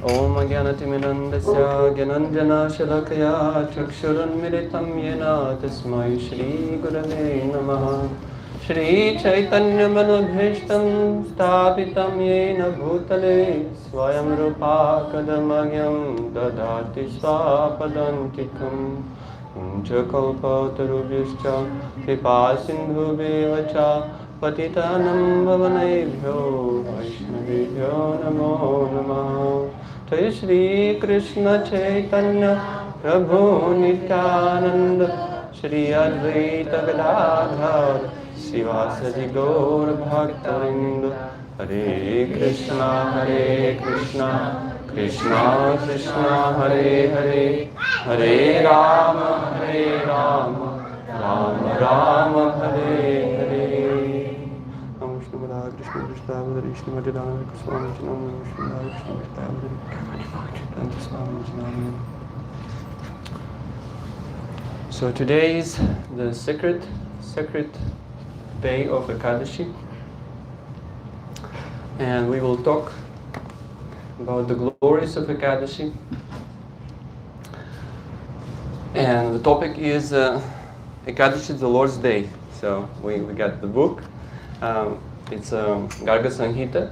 Om Jnanatimirandasya Jnanjana Shalakaya Chakshurunmilitam Yena Tasmai Shri Gurave Namaha Shri Chaitanya Manabhishtam Sthapitam Yena Bhutale Swayam Rupa Kadamagyam Dadati Swapadantikam Jakalpatarubhyascha Kripa Sindhubhyevacha Patitanam Bhavanebhyo Vaishnavibhyo Namo Namah Jai Shri Krishna Chaitanya Prabhu Nityananda Shri Advaita Gadadhar Sivasadi Gaur Bhaktarinda Hare Krishna, Krishna Krishna, Hare Hare, Hare Rama, Rama Rama, Hare Hare. Om Vishnu Padaya Krishna Krishna Padaya Vishnu Madhurana Swami Janam Vishnu Padaya Krishna Krishna Padaya Vishnu. So today is the sacred day of Ekadashi, and we will talk about the glories of Ekadashi. And the topic is Ekadashi, the Lord's Day. So we got the book. It's Garga Sanghita.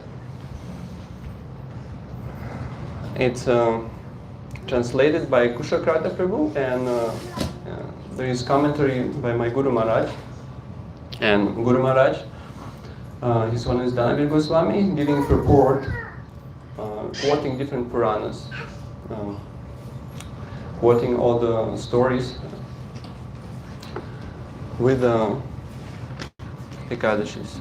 It's translated by Kushakrata Prabhu, and there is commentary by my Guru Maharaj. And Guru Maharaj, his one is Dhanavir Goswami, giving purport, quoting different Puranas, quoting all the stories with Ekadashis.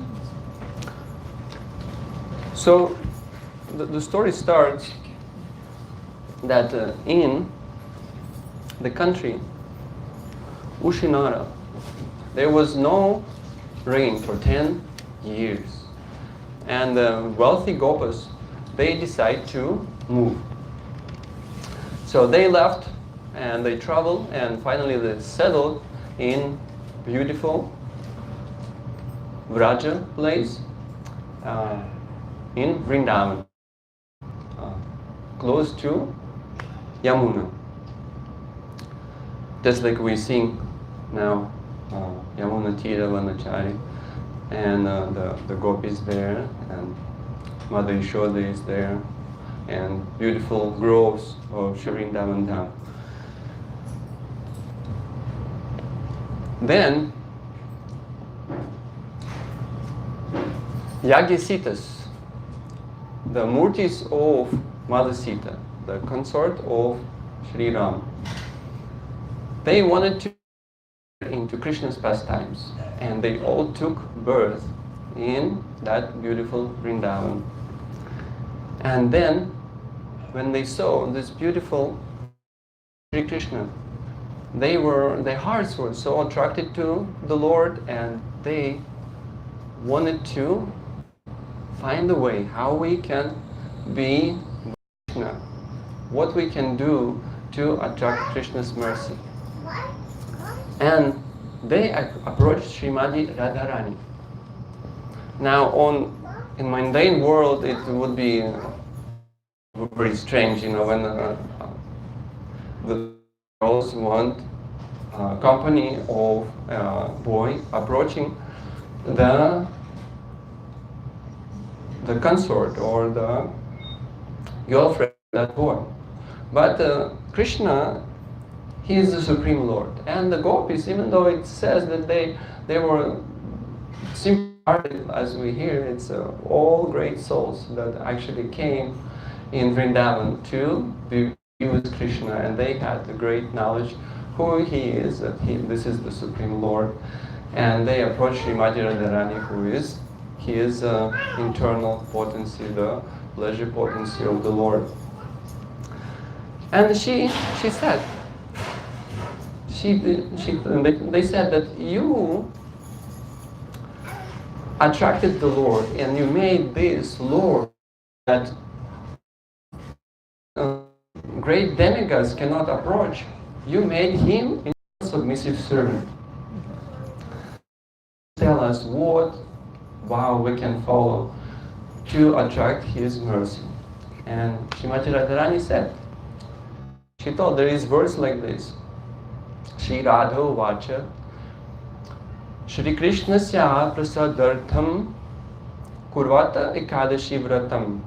So the story starts that in the country Ushinara, there was no rain for 10 years. And the wealthy Gopas, they decide to move. So they left and they traveled, and finally they settled in beautiful Vraja place in Vrindavan, close to Yamuna. Just like we sing now, Yamuna Tira Vanachari, and the gopis there, and Mother Yashoda is there, and beautiful groves of Vrindavan Dham. Then Yagyasitas, the murtis of Mother Sita, the consort of Sri Ram, they wanted to into Krishna's pastimes, and they all took birth in that beautiful Vrindavan. And then, when they saw this beautiful Hare Krishna, their hearts were so attracted to the Lord, and they wanted to find a way how we can be Krishna, what we can do to attract Krishna's mercy. And they approached Srimati Radharani. Now, in mundane world, it would be very strange, when the girls want company of a boy approaching the consort or the girlfriend of that boy. But Krishna, he is the Supreme Lord. And the gopis, even though it says that they were simple-hearted, as we hear, it's all great souls that actually came in Vrindavan to be with Krishna, and they had the great knowledge who he is, that this is the Supreme Lord. And they approached Srimati Radharani, who is his internal potency, the pleasure potency of the Lord. And she said, they said that you attracted the Lord, and you made this Lord that great demigods cannot approach. You made him a submissive servant. Tell us what vow we can follow to attract his mercy. And Srimati Radharani said, she thought there is verse like this. Shri Radha Vacha Shri Krishna Sya Prasadartham Kurvata Ekadashi Vratam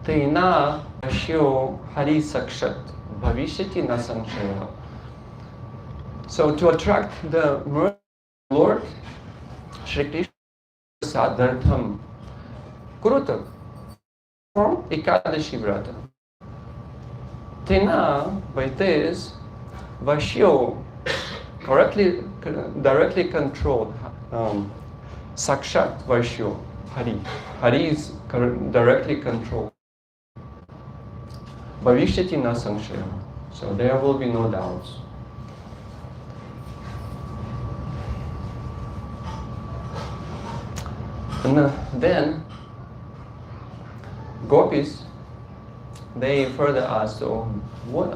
Tena Ashyo Hari Sakshat Bhavishyati Na Sanshaya. So to attract the mercy of the Lord, Shri Krishna Prasadartham Kurvata from Ekadashi Vrata. Tena, by this, Vashyo, directly controlled, Sakshat Vashyo, Hari. Hari is directly controlled. Bhavishyati na samshaya. So there will be no doubts. And then gopis, they further asked, so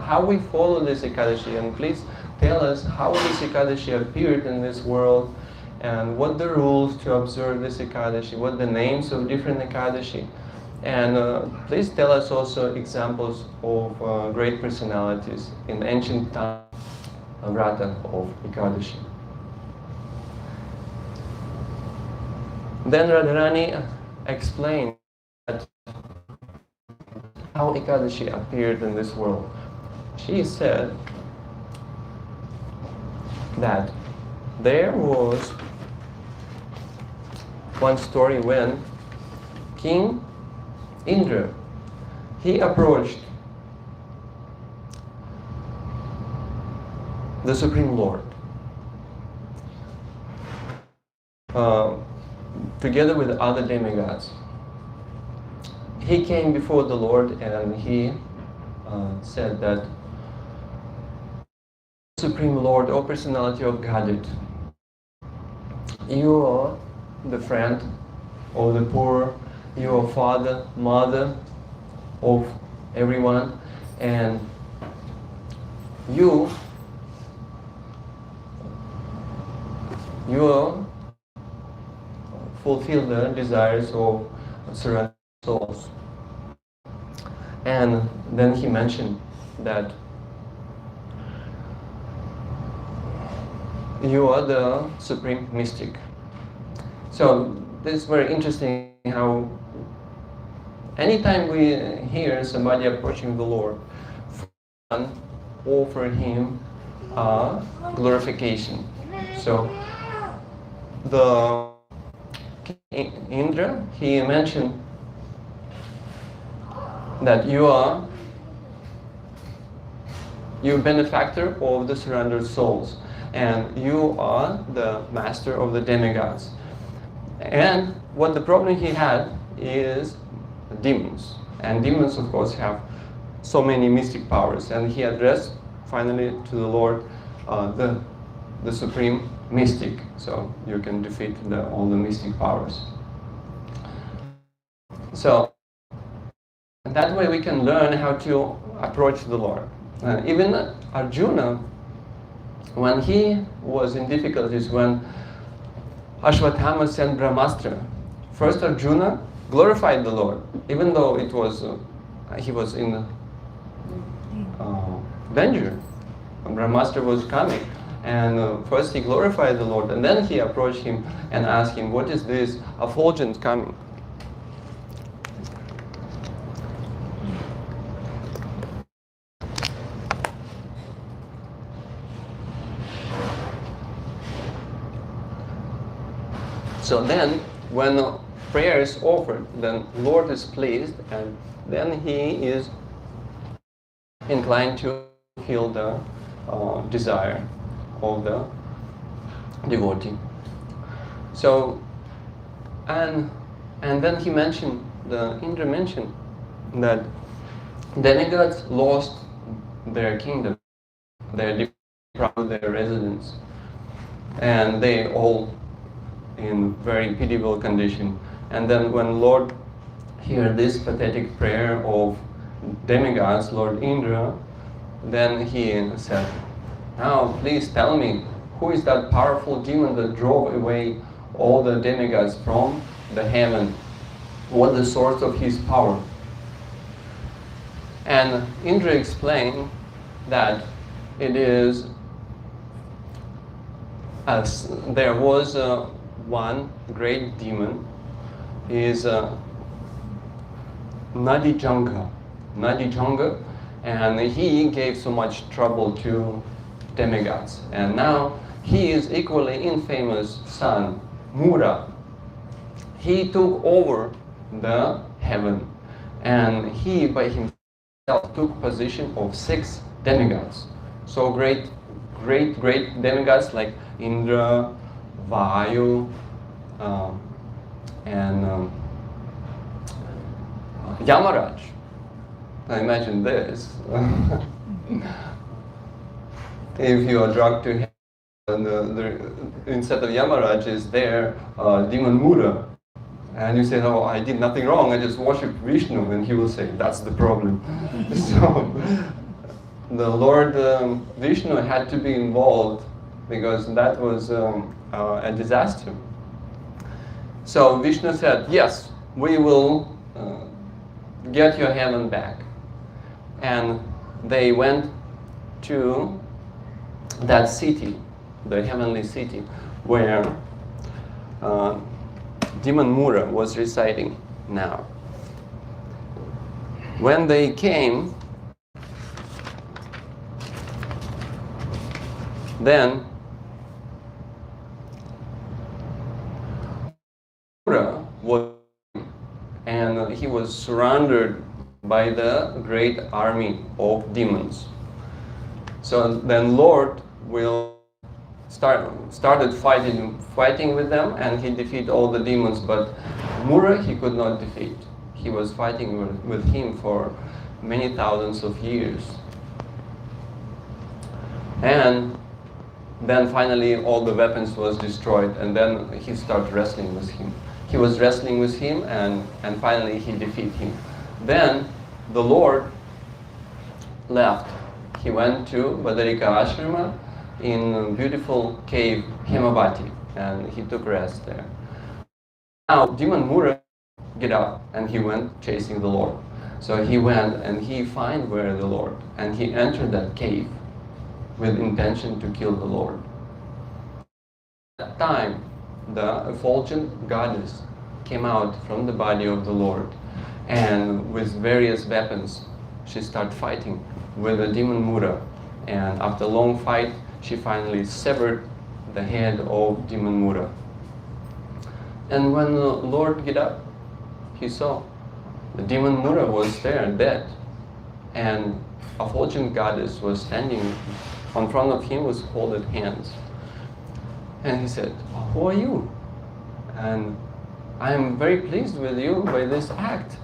how we follow this Ekadashi, and please tell us how this Ekadashi appeared in this world, and what the rules to observe this Ekadashi, what the names of different Ekadashi, and please tell us also examples of great personalities in ancient time, Vrata of Ekadashi. Then Radharani explained that how Ekadashi appeared in this world. She said that there was one story when King Indra, he approached the Supreme Lord together with other demigods. He came before the Lord and he said that, Supreme Lord, O Personality of Godhead, you are the friend of the poor, you are father, mother of everyone, and you fulfill the desires of surrendered souls. And then he mentioned that you are the supreme mystic. So this is very interesting how anytime we hear somebody approaching the Lord, offer him glorification. So the Indra, he mentioned that you are benefactor of the surrendered souls, and you are the master of the demigods. And what the problem he had is demons, and demons of course have so many mystic powers, and he addressed finally to the Lord the supreme mystic, so you can defeat all the mystic powers. So that way we can learn how to approach the Lord. Even Arjuna, when he was in difficulties, when Ashwatthama sent Brahmastra, first Arjuna glorified the Lord, even though it was he was in danger. Brahmastra was coming, and first he glorified the Lord, and then he approached him and asked him, what is this effulgence coming? So then, when prayer is offered, then Lord is pleased, and then he is inclined to heal the desire of the devotee. So, and then he mentioned, Indra mentioned that demigods lost their kingdom, their residence, and they all in very pitiable condition. And then when Lord heard this pathetic prayer of demigods, Lord Indra, then he said, now please tell me, who is that powerful demon that drove away all the demigods from the heaven? What is the source of his power? And Indra explained that it is, as there was one great demon, is Nadijanga, and he gave so much trouble to demigods. And now he is equally infamous son, Mura. He took over the heaven, and he by himself took position of 6 demigods. So great demigods like Indra, Vayu, And Yamaraj, now imagine this. If you are dragged to hell, and instead of Yamaraj is there demon Mura, and you say, "Oh, I did nothing wrong. I just worship Vishnu," and he will say, "That's the problem." So the Lord Vishnu had to be involved because that was a disaster. So Vishnu said, "Yes, we will get your heaven back." And they went to that city, the heavenly city, where Demon Mura was residing now. When they came, then Mura was, and he was surrounded by the great army of demons. So then Lord will started fighting with them, and he defeated all the demons, but Mura he could not defeat. He was fighting with him for many thousands of years. And then finally all the weapons was destroyed, and then he started wrestling with him. He was wrestling with him, and finally he defeated him. Then the Lord left. He went to Badarika Ashrama in a beautiful cave, Hemavati, and he took rest there. Now, Demon Mura get up, and he went chasing the Lord. So he went, and he found where the Lord, and he entered that cave with intention to kill the Lord. At that time, the effulgent goddess came out from the body of the Lord, and with various weapons, she started fighting with the Demon Mura. And after a long fight, she finally severed the head of Demon Mura. And when the Lord get up, he saw the Demon Mura was there, dead. And a effulgent goddess was standing in front of him with folded hands. And he said, "Who are you? And I am very pleased with you by this act."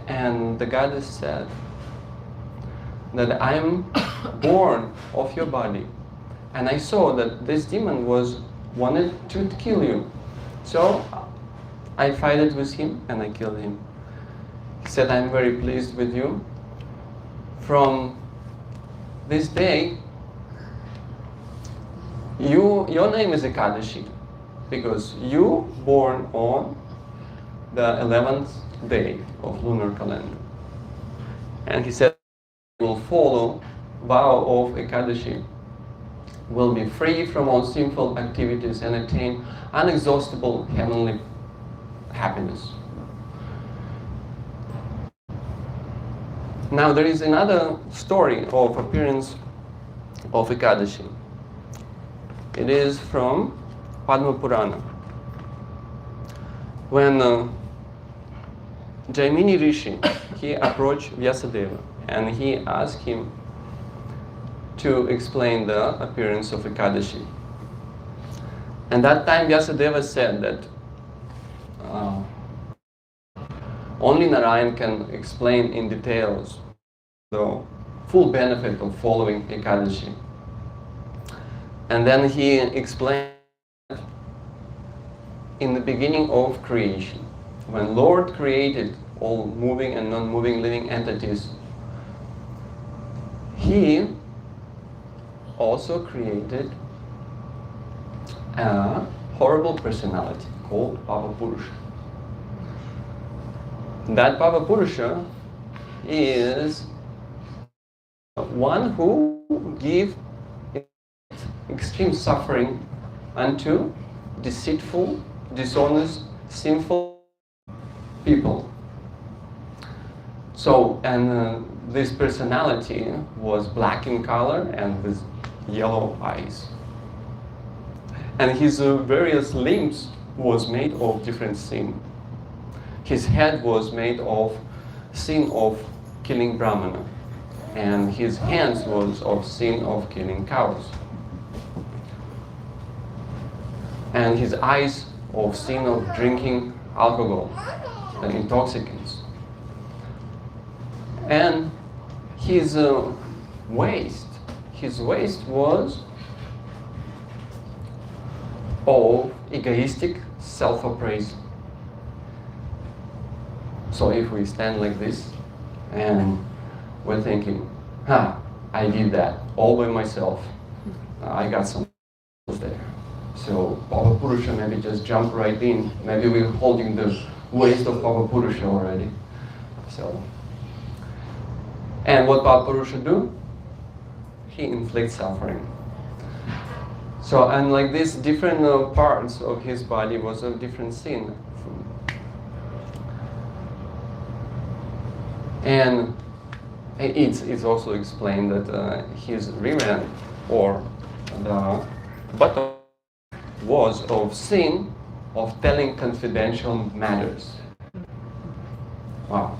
And the goddess said that I am born of your body, and I saw that this demon wanted to kill you. So I fought with him and I killed him. He said, "I am very pleased with you. From this day, your name is Ekadashi, because you born on the 11th day of lunar calendar." And he said, "Will follow vow of Ekadashi, will be free from all sinful activities and attain inexhaustible heavenly happiness." Now there is another story of appearance of Ekadashi. It is from Padma Purana. When Jaimini Rishi, he approached Vyasadeva and he asked him to explain the appearance of Ekadashi. And that time Vyasadeva said that only Narayan can explain in details the full benefit of following Ekadashi. And then he explained in the beginning of creation, when Lord created all moving and non-moving living entities, he also created a horrible personality called Papa Purusha. That Papa Purusha is one who gives extreme suffering unto deceitful, dishonest, sinful people. So, and this personality was black in color and with yellow eyes. And his various limbs was made of different sin. His head was made of sin of killing Brahmana, and his hands was of sin of killing cows. And his eyes of sin of drinking alcohol and intoxicants. And his waste was of egoistic self-appraisal. So if we stand like this and we're thinking, I did that all by myself, I got some there. So Papa Purusha maybe just jump right in. Maybe we're holding the waist of Papa Purusha already. So, and what Papa Purusha do? He inflicts suffering. So, and like these different parts of his body was a different sin. And it's also explained that his rear end, or the bottom, was of sin of telling confidential matters. Wow.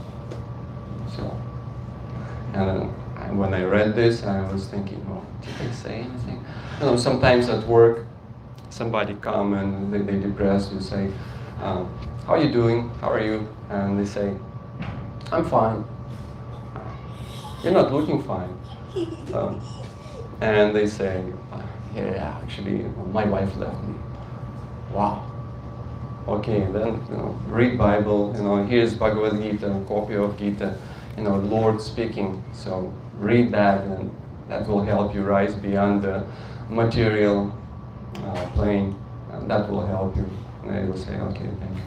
So, and when I read this, I was thinking, oh, did I say anything? You know, sometimes at work, somebody come and they depressed. You say, how are you doing? How are you? And they say, I'm fine. You're not looking fine. And they say, yeah, actually, my wife left me. Wow. Okay, then, read Bible, here's Bhagavad Gita, copy of Gita, Lord speaking. So read that, and that will help you rise beyond the material plane, and that will help you. And they will say, okay, thank you.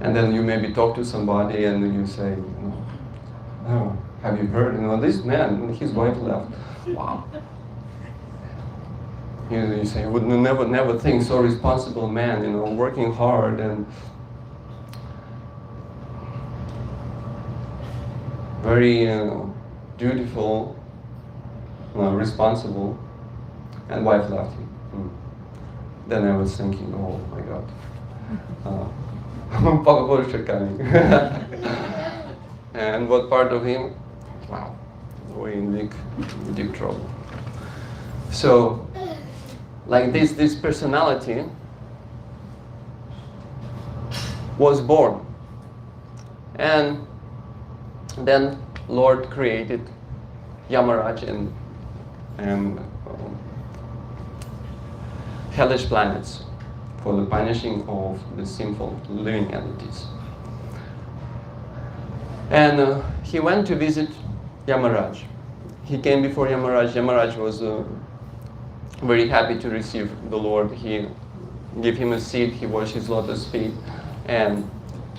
And then you maybe talk to somebody, and then you say, oh, have you heard? This man, his wife left. Wow. You say, would never think so responsible man, working hard and very dutiful, responsible, and wife left him. Then I was thinking, oh my God, Papa Purusha coming. And what part of him? Wow, we're in deep trouble. So, like this personality was born, and then Lord created Yamaraj and hellish planets for the punishing of the sinful living entities. And he went to visit Yamaraj. He came before Yamaraj. Yamaraj was very happy to receive the Lord. He gave him a seat. He washed his lotus feet. And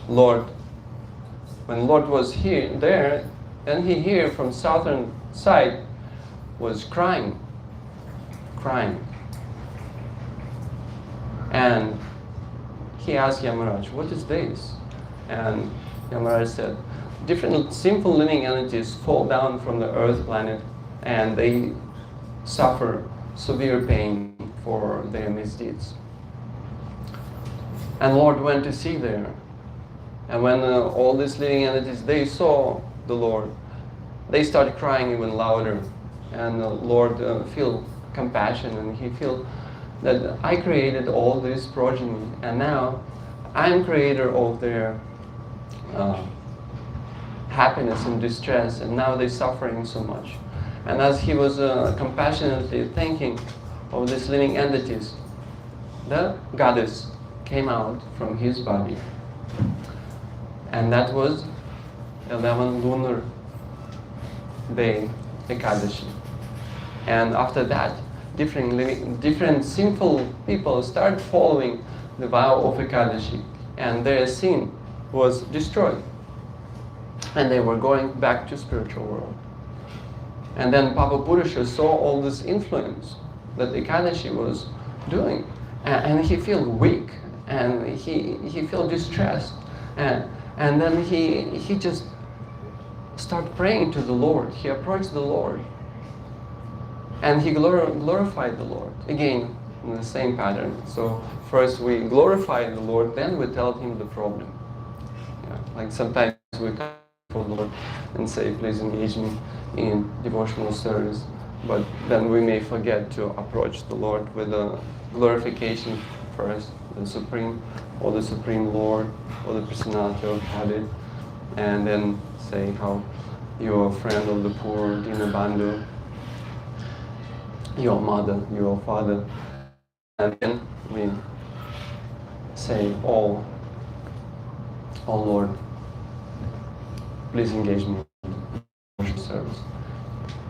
when Lord was there, and he here from southern side was crying. And he asked Yamaraj, what is this? And Yamaraj said, different simple living entities fall down from the earth planet, and they suffer severe pain for their misdeeds. And Lord went to see there. And when all these living entities, they saw the Lord, they started crying even louder. And the Lord feel compassion, and he feel that I created all this progeny, and now I'm creator of their happiness and distress, and now they're suffering so much. And as he was compassionately thinking of these living entities, the goddess came out from his body. And that was 11 lunar day Ekadashi. And after that, different sinful people start following the vow of Ekadashi, and their sin was destroyed. And they were going back to spiritual world. And then Papa Purusha saw all this influence that Ekadashi was doing, and he felt weak, and he felt distressed, and then he just started praying to the Lord. He approached the Lord, and he glorified the Lord again in the same pattern. So first we glorify the Lord, then we tell him the problem. Like sometimes we come for the Lord and say, please engage me in devotional service, but then we may forget to approach the Lord with a glorification first, the Supreme Lord or the Personality of Godhead, and then say how you're a friend of the poor, Dinabandhu, your mother, your father, and then we say, oh Lord, please engage me in worship service.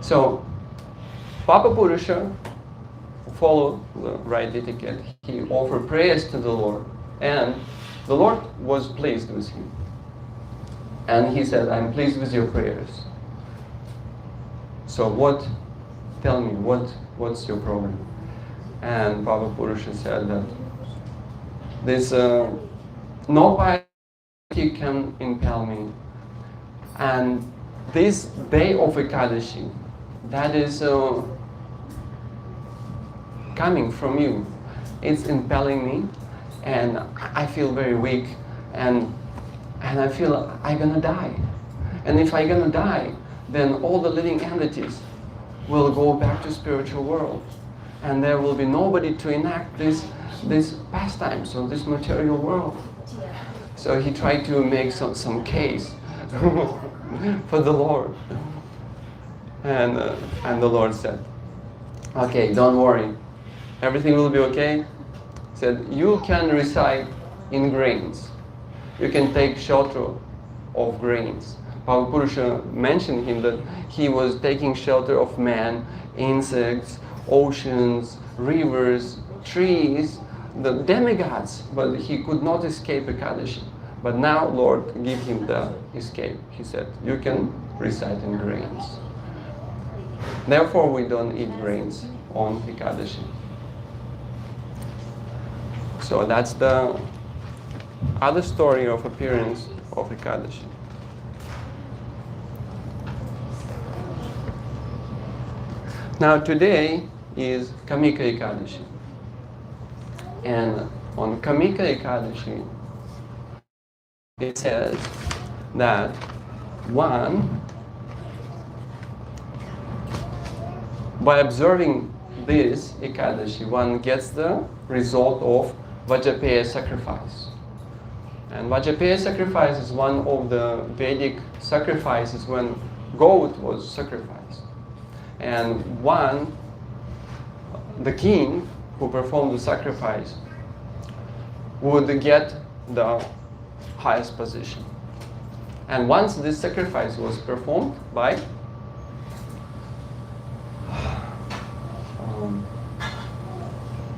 So, Papa Purusha followed the right etiquette. He offered prayers to the Lord, and the Lord was pleased with him. And he said, I'm pleased with your prayers. So tell me, what's your problem? And Papa Purusha said that this no piety can impel me. And this day of Ekadashi, that is coming from you. It's impelling me, and I feel very weak, and I feel I'm gonna die. And if I'm gonna die, then all the living entities will go back to spiritual world, and there will be nobody to enact this pastimes of this material world. So he tried to make some case for the Lord, and the Lord said, okay, don't worry, everything will be okay. He said, you can reside in grains. You can take shelter of grains. Papa Purusha mentioned him that he was taking shelter of man, insects, oceans, rivers, trees, the demigods, but he could not escape Ekadashi. But now Lord give him the escape. He said, you can reside in grains. Therefore we don't eat grains on Ekadashi. So that's the other story of appearance of Ekadashi. Now today is Kamika Ekadashi. And on Kamika Ekadashi, it says that by observing this Ekadashi, one gets the result of Vajrapeya sacrifice. And Vajrapeya sacrifice is one of the Vedic sacrifices when goat was sacrificed. And the king who performed the sacrifice would get the highest position. And once this sacrifice was performed by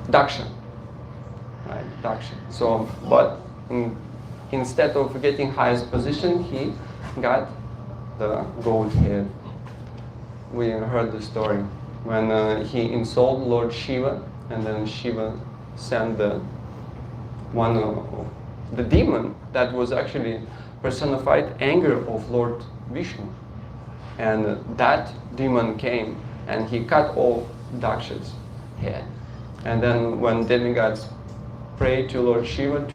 Daksha, right? Daksha. So, but instead of getting highest position, he got the gold head. We heard the story when he insulted Lord Shiva, and then Shiva sent the demon that was actually personified anger of Lord Vishnu, and that demon came and he cut off Daksha's head. And then when demigods prayed to Lord Shiva to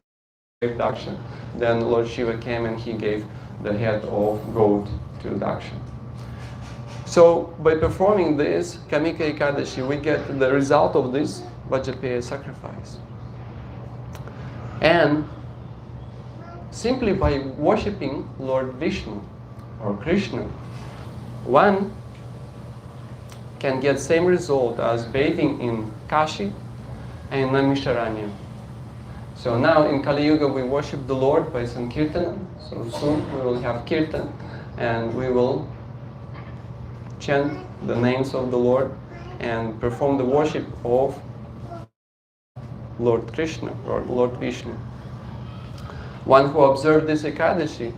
save Daksha, then Lord Shiva came and he gave the head of goat to Daksha. So by performing this Kamika Ekadashi, we get the result of this Vajrapeya sacrifice. And simply by worshipping Lord Vishnu or Krishna, one can get same result as bathing in Kashi and Naimisharanya. So now in Kali Yuga we worship the Lord by Sankirtana. So soon we will have Kirtan and we will chant the names of the Lord and perform the worship of Lord Krishna or Lord Vishnu. One who observes this Ekadashi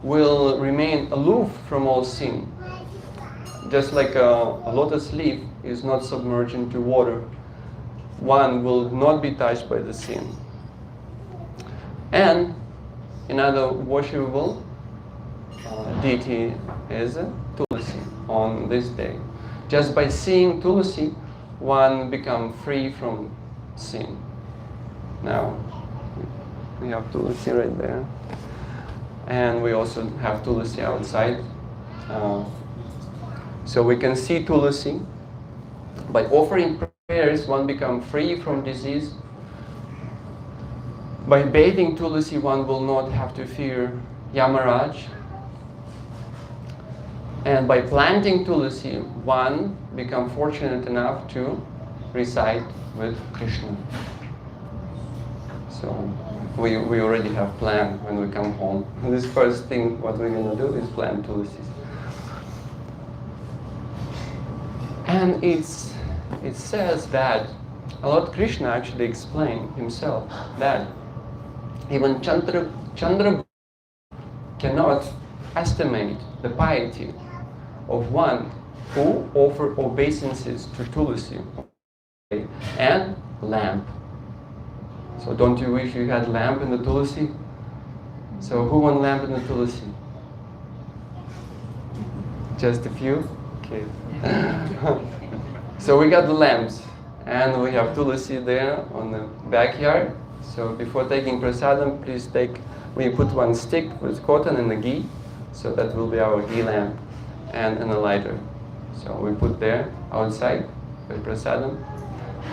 will remain aloof from all sin. Just like a lotus leaf is not submerged into water, one will not be touched by the sin. And another worshipable deity is Tulasi on this day. Just by seeing Tulasi, one becomes free from sin. Now, we have Tulasi right there. And we also have Tulasi outside. So we can see Tulasi. By offering prayers, one becomes free from disease. By bathing Tulasi, one will not have to fear Yamaraj. And by planting Tulasi, one become fortunate enough to reside with Krishna. So we already have planned when we come home. This first thing what we're going to do is plant Tulasi. And it says that Lord Krishna actually explained himself that even Chandra cannot estimate the piety of one who offer obeisances to Tulasi and lamp. So don't you wish you had lamp in the Tulasi? So who want lamp in the Tulasi? Just a few? Okay. So we got the lamps and we have Tulasi there on the backyard. So before taking prasadam, please we put one stick with cotton and a ghee. So that will be our ghee lamp and a lighter. So we put there outside with prasadam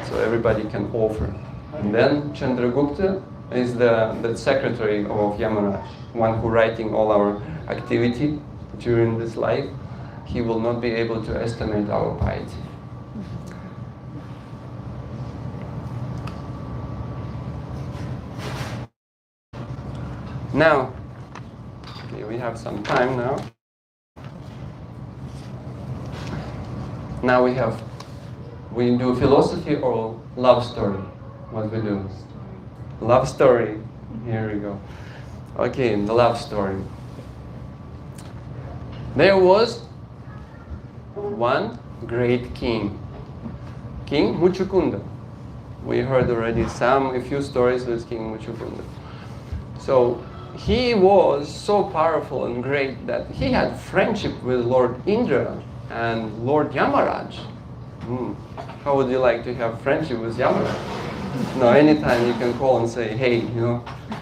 so everybody can offer. And then Chandragupta is the secretary of Yamaraj, one who writing all our activity during this life. He will not be able to estimate our piety. Now, okay, we have some time now. Now we do philosophy or love story. What we do? Love story. Here we go. Okay, the love story. There was one great king, King Muchukunda. We heard already a few stories with King Muchukunda. So he was so powerful and great that he had friendship with Lord Indra and Lord Yamaraj. How would you like to have friendship with Yamaraj? No, anytime you can call and say, hey,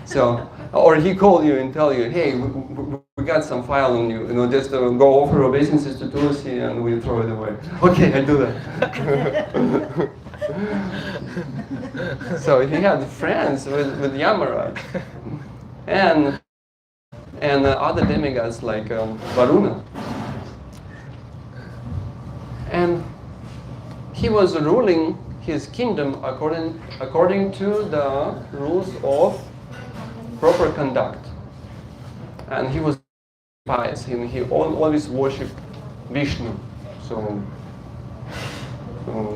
So, or he called you and tell you, hey, we got some file on you, just go over obeisances to Tulasi and we throw it away. Okay, I do that. So he had friends with Yamaraj and other demigods like Varuna. And he was ruling his kingdom according to the rules of proper conduct. And he was pious. He always worshipped Vishnu. So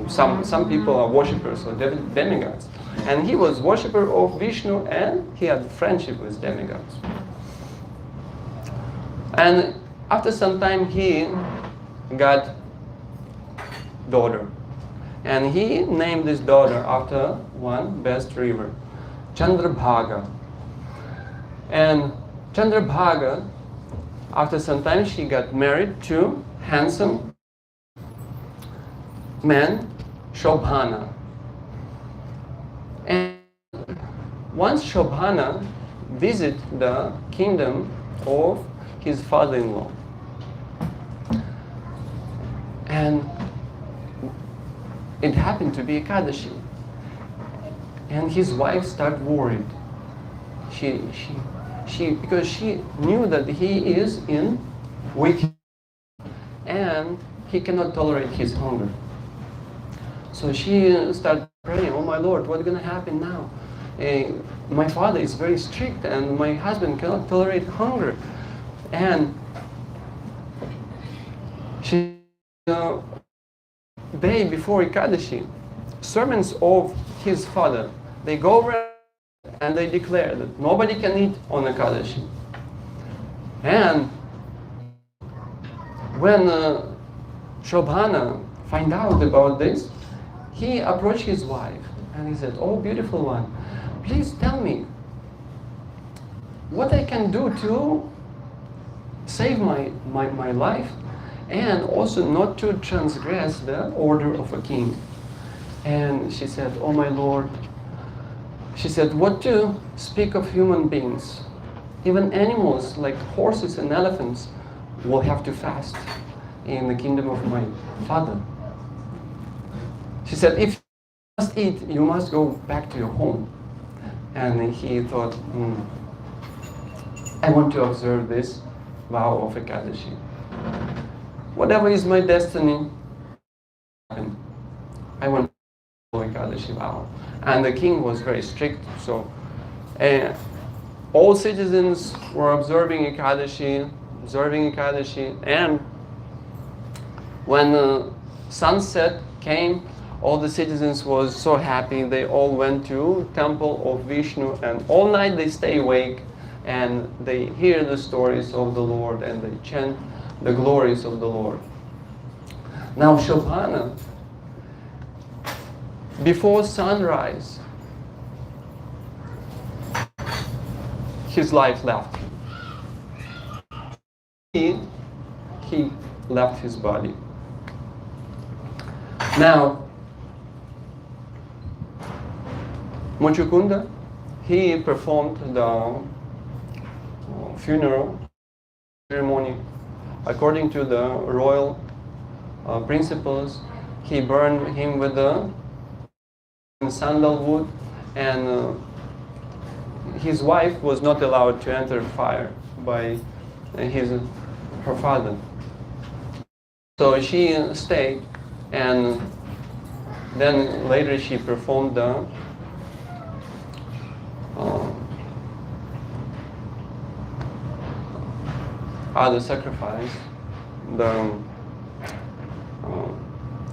some people are worshippers of demigods. And he was worshipper of Vishnu and he had friendship with demigods. And after some time he got daughter. And he named this daughter after one best river, Chandrabhaga. And Chandrabhaga, after some time, she got married to handsome man, Shobhana. And once Shobhana visited the kingdom of his father-in-law. And it happened to be Ekadashi. And his wife started worried. Because she knew that he is in wicked and he cannot tolerate his hunger. So she started praying, oh my Lord, what's going to happen now? My father is very strict and my husband cannot tolerate hunger. And she, day before Ekadashi, servants of his father, they go around and they declare that nobody can eat on Ekadashi. And when Shobhana find out about this, he approached his wife and he said, oh beautiful one, please tell me what I can do to save my life and also not to transgress the order of a king. And she said, oh my Lord, she said, what to speak of human beings? Even animals like horses and elephants will have to fast in the kingdom of my father. She said, if you must eat, you must go back to your home. And he thought, I want to observe this vow of Ekadashi. Whatever is my destiny, I want to follow Ekadashi vow. And the king was very strict, so all citizens were observing Ekadashi, and when sunset came, all the citizens was so happy. They all went to temple of Vishnu, and all night they stay awake and they hear the stories of the Lord and they chant the glories of the Lord. Now Shobhana, before sunrise, his life left him. He left his body. Now, Muchukunda, he performed the funeral ceremony according to the royal principles. He burned him with the sandalwood, and his wife was not allowed to enter fire by her father. So she stayed, and then later she performed the other sacrifice, the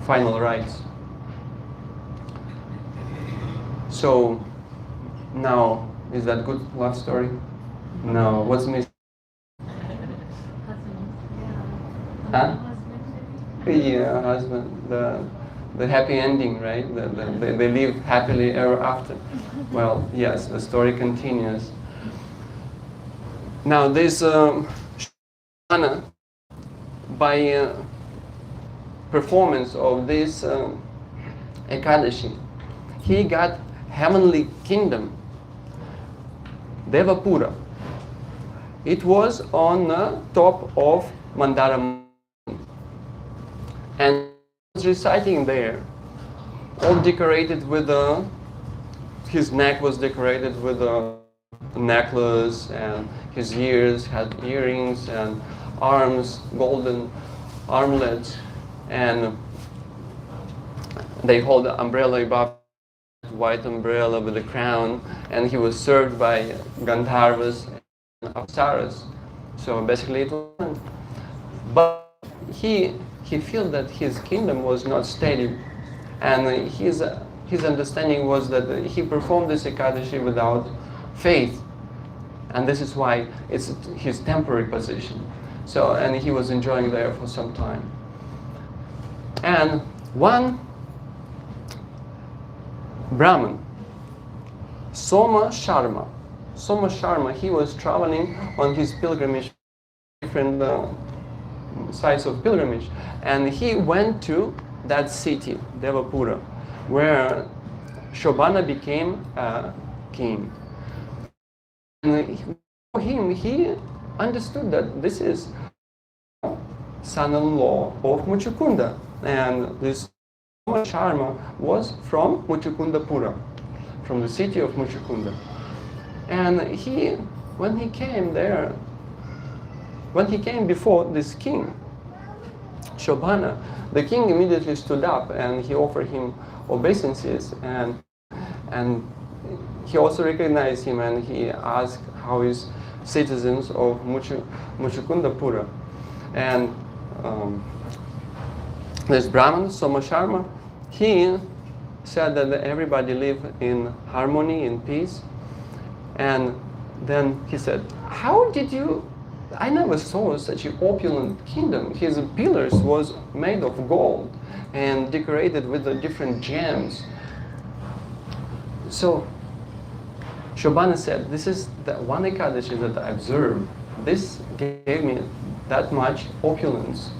final rites. So now, is that good love story? No, what's missing? Huh? Yeah, husband. The happy ending, right? They live happily ever after. Well, yes, the story continues. Now this Shobhana, by performance of this Ekadashi, he got heavenly kingdom, Devapura. It was on the top of Mandara Mountain, and he was reciting there, all decorated with his neck was decorated with a necklace, and his ears had earrings, and arms, golden armlets, and they hold the umbrella above, white umbrella with a crown, and he was served by Gandharvas and Apsaras. So basically it was, but he felt that his kingdom was not steady, and his understanding was that he performed this Ekadashi without faith, and this is why it's his temporary position. So, and he was enjoying there for some time. And one Brahman, Soma Sharma, he was traveling on his pilgrimage, different sites of pilgrimage, and he went to that city, Devapura, where Shobhana became a king. And for him, he understood that this is son-in-law of Muchukunda, and this Soma Sharma was from Muchukundapura, from the city of Muchukunda. And when he came before this king, Shobhana, the king immediately stood up and he offered him obeisances, and he also recognized him, and he asked how is citizens of Muchukundapura. And this Brahman, Soma Sharma, he said that everybody live in harmony, in peace. And then he said, how did you, I never saw such an opulent kingdom. His pillars was made of gold and decorated with the different gems. So Shobhana said, this is the one Ekadashi that I observed. This gave me that much opulence.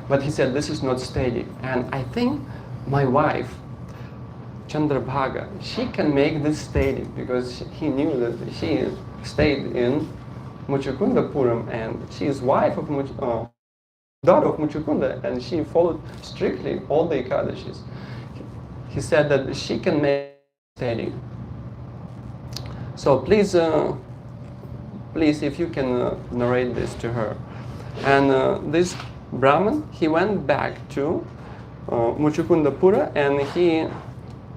But he said, this is not steady. And I think my wife, Chandrabhaga, she can make this steady, because he knew that she stayed in Muchukundapuram, and she is wife of daughter of Muchukunda, and she followed strictly all the Ekadashis. He said that she can make it steady. So please, please, if you can narrate this to her. And this Brahman, he went back to Muchukundapura and he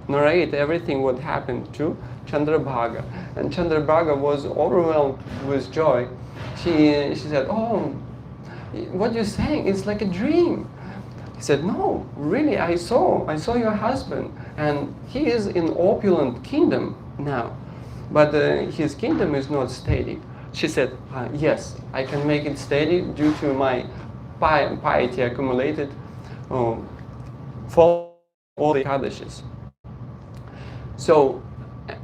narrated everything what happened to Chandrabhaga. And Chandrabhaga was overwhelmed with joy. She said, "Oh, what you're saying is like a dream." He said, "No, really, I saw your husband, and he is in opulent kingdom now, but his kingdom is not steady." She said, "Yes, I can make it steady due to my piety accumulated for all the Ekadashis." So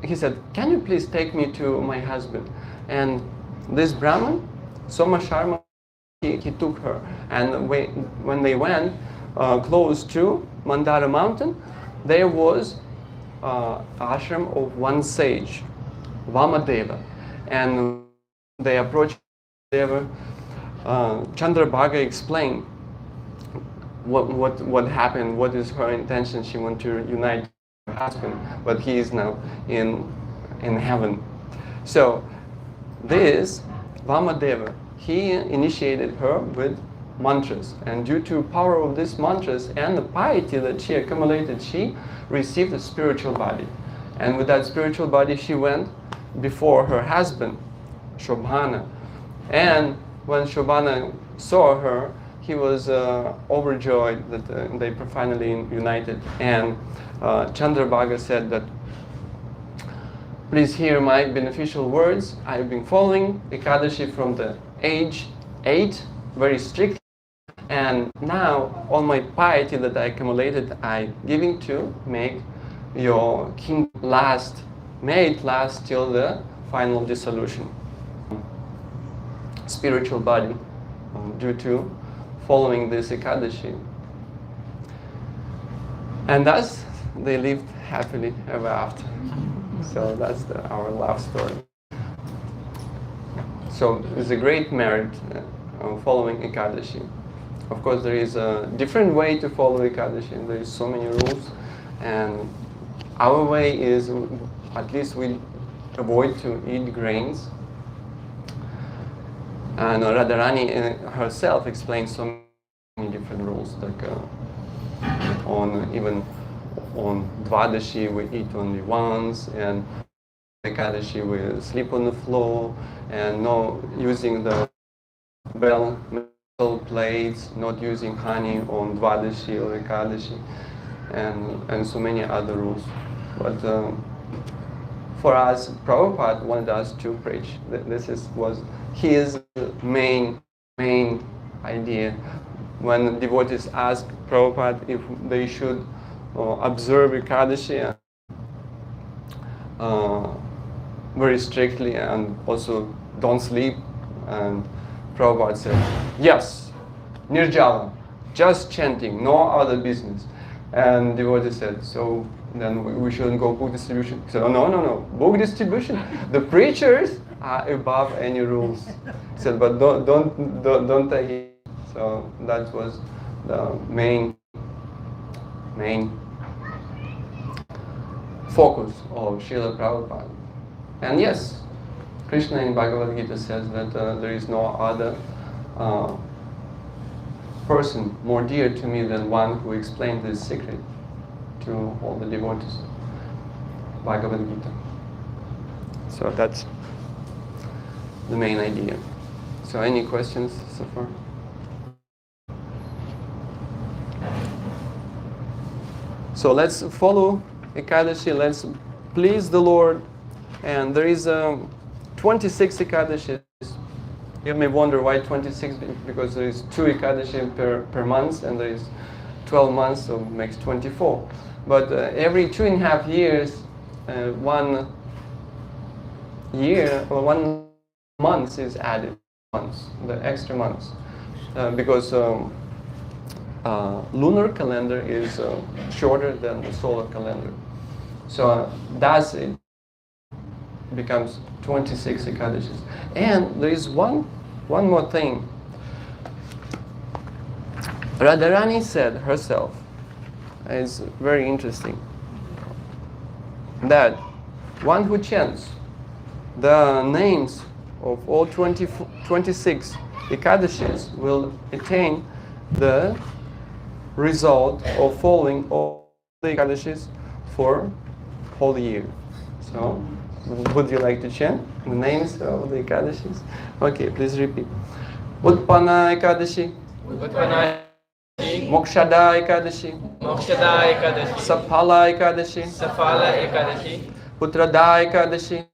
he said, "Can you please take me to my husband?" And this Brahman, Soma Sharma, he took her. And when they went close to Mandara mountain, there was ashram of one sage, Vamadeva. And they approached Deva. Chandrabhaga explained what happened, what is her intention. She wants to unite her husband, but he is now in heaven. So this Vamadeva, he initiated her with mantras, and due to power of these mantras and the piety that she accumulated, she received a spiritual body. And with that spiritual body, she went before her husband, Shobhana. And when Shobhana saw her, he was overjoyed that they finally united. And Chandrabhaga said that, "Please hear my beneficial words. I've been following Ekadashi from the age 8 very strictly. And now all my piety that I accumulated, I'm giving to make your kingdom last. May it last till the final dissolution." Spiritual body due to following this Ekadashi. And thus they lived happily ever after. So that's our love story. So it's a great merit following Ekadashi. Of course, there is a different way to follow Ekadashi. There is so many rules, and our way is, at least we avoid to eat grains. And Radharani herself explains so many different rules, like even on Dvadashi we eat only once, and Ekadashi we sleep on the floor, and no using the bell metal plates, not using honey on Dvadashi or Ekadashi, and so many other rules. But for us, Prabhupada wanted us to preach. This was his main idea. When devotees ask Prabhupada if they should observe Ekadashi very strictly and also don't sleep, and Prabhupada said, "Yes, Nirjala, just chanting, no other business." And devotee said, "So then we shouldn't go book distribution?" So no, book distribution. The preachers are above any rules. He said, "But don't take it." So that was the main focus of Srila Prabhupada. And yes, Krishna in Bhagavad Gita says that there is no other person more dear to me than one who explained this secret to all the devotees. Bhagavad Gita. So that's the main idea. So any questions so far? So let's follow Ekadashi, let's please the Lord. And there is 26 Ekadashis. You may wonder why 26, because there is 2 Ekadashi per month, and there is 12 months, so it makes 24. But every 2.5 years, 1 year or 1 month is added, the extra months, because lunar calendar is shorter than the solar calendar. So thus it becomes 26 Ekadashis. And there is one more thing. Radharani said herself, it's very interesting, that one who chants the names of all 26 Ekadashis will attain the result of following all the Ekadashis for whole year. So, would you like to chant the names of the Ekadashis? Okay, please repeat. Utpana Ekadashi, Utpana Mokshada Ekadashi, Mokshada Ekadashi, Saphala Ekadashi, Safala Ekadashi, Putrada Ekadashi,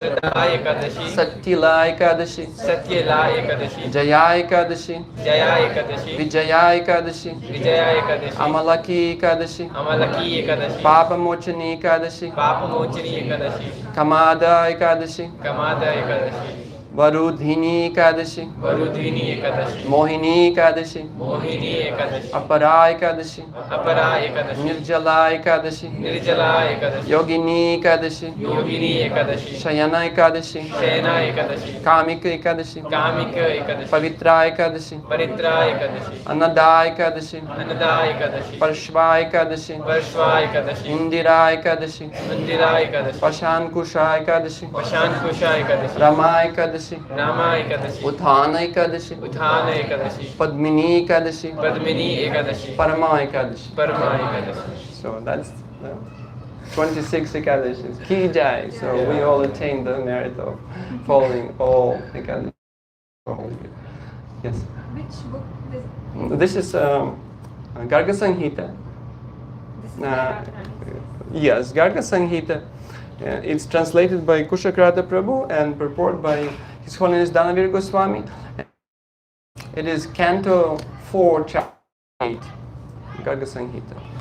Srada Ekadashi, Satyala Ekadashi, Satyala Ekadashi, Jaya Ekadashi, Jaya Ekadashi, Vijaya Ekadashi, Vijaya Ekadashi, Amalaki Ekadashi, Amalaki Ekadashi, Papa Mochani Ekadashi, Papa Mochini Ekadashi, Kamada Ekadashi, Kamada Ekadashi, Varudhini Ekadashi, Varudhini Ekadashi, Mohini Ekadashi, Mohini Ekadashi, Apara Ekadashi, Apara Ekadashi, Nirjala Ekadashi, Nirjala Ekadashi, Yogini Ekadashi, Yogini Ekadashi, Shayana Ekadashi, Shayana Ekadashi, Kamika Ekadashi, Kamika Ekadashi, Pavitra Ekadashi, Paritra Ekadashi, Anada Ekadashi, Anada Ekadashi, Parshva Ekadashi, Parshva Ekadashi, Indira Ekadashi, Mandira Ekadashi, Pashan Kusha Ekadashi, Pashan Kusha Ekadashi, Rama Ekadashi, Rama Ekadashi, Uthana Ekadashi, Uthana Ekadashi, Padmini Ekadashi, Padmini Ekadashi, Parama Ekadashi. Parama Ekadashi. So that's the 26 Ekadashis. Ki Jai. So we all attain the merit of following all Ekadashis. Yes. Which book This is Garga Samhita. this is about? Yes, Garga Samhita. It's translated by Kushakrata Prabhu and purport by His Holiness Dhanavir Goswami. It is Canto 4, Chapter 8, Garga Samhita.